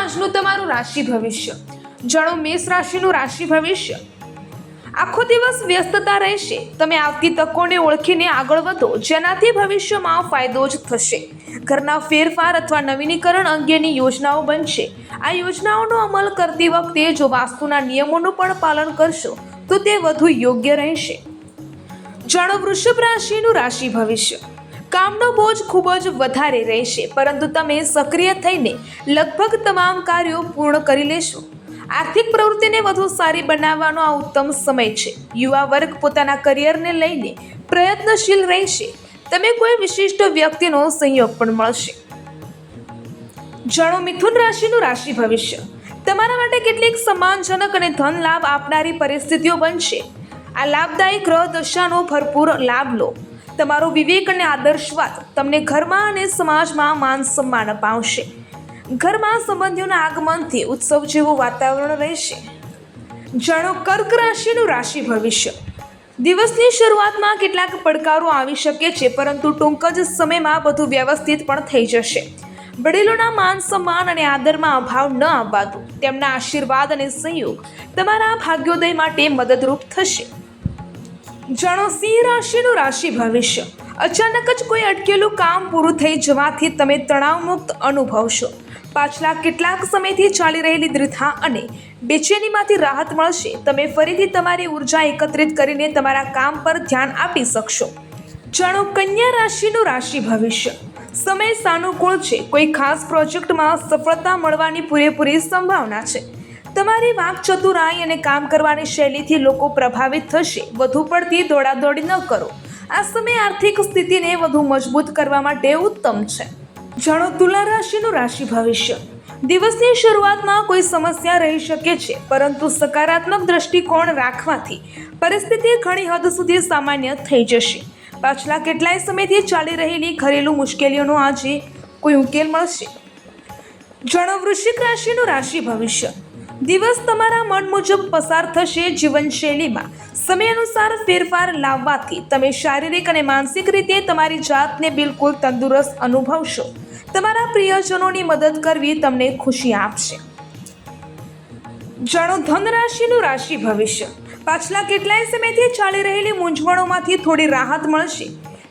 આજનું તમારું રાશિ ભવિષ્ય. જાણો મેષ રાશિનું રાશિ ભવિષ્ય. આખો દિવસ વ્યસ્તતા રહેશે. તમે આવતી તકોને ઓળખીને આગળ વધો, જેનાથી ભવિષ્યમાં ફાયદો જ થશે. ઘરના ફેરફાર અથવા નવીનીકરણ અંગેની યોજનાઓ બનશે. આ યોજનાઓનો અમલ કરતી વખતે જો વાસ્તુના નિયમોનું પણ પાલન કરશો તો તે વધુ યોગ્ય રહેશે. જાણો વૃષભ રાશિનું રાશિ ભવિષ્ય. કામનો બોજ ખૂબ જ વધારે રહેશે, પરંતુ તમે સક્રિય થઈને લગભગ તમામ કાર્યો પૂર્ણ કરી લેશો. આર્થિક પ્રવૃત્તિને વધુ સારી બનાવવાનો આ ઉત્તમ સમય છે. યુવા વર્ગ પોતાના કરિયરને લઈને પ્રયત્નશીલ રહેશે. તમે કોઈ વિશિષ્ટ વ્યક્તિનો સહયોગ પણ મળશે. જાણો મિથુન રાશિનું રાશિ ભવિષ્ય. તમારા માટે કેટલીક સન્માનજનક અને ધન લાભ આપનારી પરિસ્થિતિઓ બનશે. આ લાભદાયી ગ્રહ દશાનો ભરપૂર લાભ લો. તમારો વિવેક અને આદર્શવાદ તમને ઘરમાં અને સમાજમાં માન સન્માન અપાવશે. ઘરમાં સંબંધીઓના આગમનથી ઉત્સવ જેવું વાતાવરણ રહેશે. જાણો કર્ક રાશિનું રાશિ ભવિષ્ય. દિવસની શરૂઆતમાં કેટલાક પડકારો આવી શકે છે, પરંતુ ટૂંક જ સમયમાં બધું વ્યવસ્થિત પણ થઈ જશે. વડીલોના માન સન્માન અને આદરમાં અભાવ ન આવવા દો. તેમના આશીર્વાદ અને સહયોગ તમારા ભાગ્યોદય માટે મદદરૂપ થશે. જાણો સિંહ રાશિનું રાશિ ભવિષ્ય. અચાનક જ કોઈ અટકેલું કામ પૂરું થઈ જવાથી તમે તણાવમુક્ત અનુભવશો. પાછલા કેટલાક સમયથી ચાલી રહેલી દ્વિધા અને બેચેનીમાંથી રાહત મળશે. તમે ફરીથી તમારી ઉર્જા એકત્રિત કરીને તમારા કામ પર ધ્યાન આપી શકશો. જાણો કન્યા રાશિનું રાશિ ભવિષ્ય. સમય સાનુકૂળ છે. કોઈ ખાસ પ્રોજેક્ટમાં સફળતા મળવાની પૂરેપૂરી સંભાવના છે. તમારી વાકચતુરાઈ અને કામ કરવાની શૈલીથી લોકો પ્રભાવિત થશે. વધુ પડતી દોડાદોડી ન કરો. આ સમય આર્થિક સ્થિતિને વધુ મજબૂત કરવા માટે ઉત્તમ છે. જાણો તુલા રાશિનું રાશિ ભવિષ્ય. દિવસની શરૂઆતમાં કોઈ સમસ્યા રહી શકે છે, પરંતુ સકારાત્મક દ્રષ્ટિકોણ રાખવાથી પરિસ્થિતિ ઘણી હદ સુધી સામાન્ય થઈ જશે. પાછલા કેટલાય સમયથી ચાલી રહેલી ઘરેલું મુશ્કેલીઓનો આજે કોઈ ઉકેલ મળશે. જાણો વૃશ્ચિક રાશિનું રાશિ ભવિષ્ય. દિવસ તમારા મન મુજબ પસાર થશે. જીવનશૈલીમાં સમય અનુસાર ફેરફાર લાવવાથી તમે શારીરિક અને માનસિક રીતે તમારી જાતને બિલકુલ તંદુરસ્ત અનુભવશો. તમારા પ્રિયજનોની મદદ કરવી તમને ખુશી આપશે. જાણો ધન રાશિનું રાશિ ભવિષ્ય. પાછલા કેટલાય સમયથી ચાલી રહેલી મૂંઝવણોમાંથી થોડી રાહત મળશે.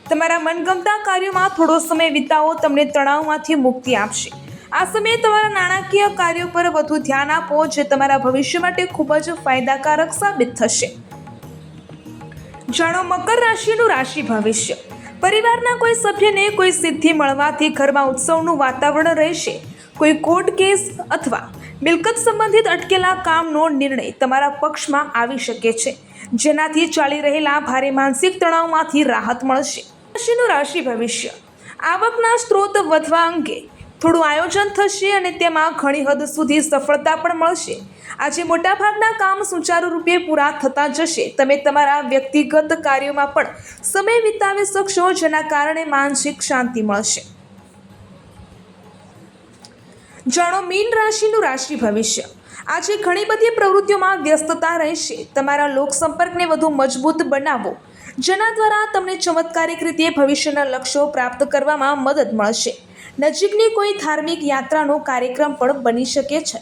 તમારા મનગમતા કાર્યોમાં થોડો સમય વિતાવો. તમને તણાવમાંથી મુક્તિ આપશે. આ સમયે તમારા નાણાકીય કાર્યો પર વધુ ધ્યાન આપો, જે તમારા ભવિષ્ય માટે ખૂબ જ ફાયદાકારક સાબિત થશે. જાણો મકર રાશિનું રાશિ ભવિષ્ય. પરિવારના કોઈ સભ્યને કોઈ સિદ્ધિ મળવાથી ઘરમાં ઉત્સવનું વાતાવરણ રહેશે. કોઈ કોર્ટ કેસ અથવા મિલકત સંબંધિત અટકેલા કામનો નિર્ણય તમારા પક્ષમાં આવી શકે છે, જેનાથી ચાલી રહેલા ભારે માનસિક તણાવમાંથી રાહત મળશે. રાશિનું રાશિ ભવિષ્ય. આવકના સ્ત્રોત વધવા અંગે થોડું આયોજન થશે અને તેમાં ઘણી હદ સુધી સફળતા પણ મળશે. આજે મોટાભાગના કામ સુચારુ રૂપે પૂરા થતા જશે. તમે તમારા વ્યક્તિગત કાર્યોમાં પણ સમય વિતાવી શકશો, જેના કારણે માનસિક શાંતિ મળશે. જાણો મીન રાશિનું રાશિ ભવિષ્ય. આજે ઘણી બધી પ્રવૃત્તિઓમાં વ્યસ્તતા રહેશે. તમારા લોકસંપર્કને વધુ મજબૂત બનાવો, જેના દ્વારા તમને ચમત્કારિક રીતે ભવિષ્યના લક્ષ્યો પ્રાપ્ત કરવામાં મદદ મળશે. નજીકની કોઈ ધાર્મિક યાત્રાનો કાર્યક્રમ પણ બની શકે છે.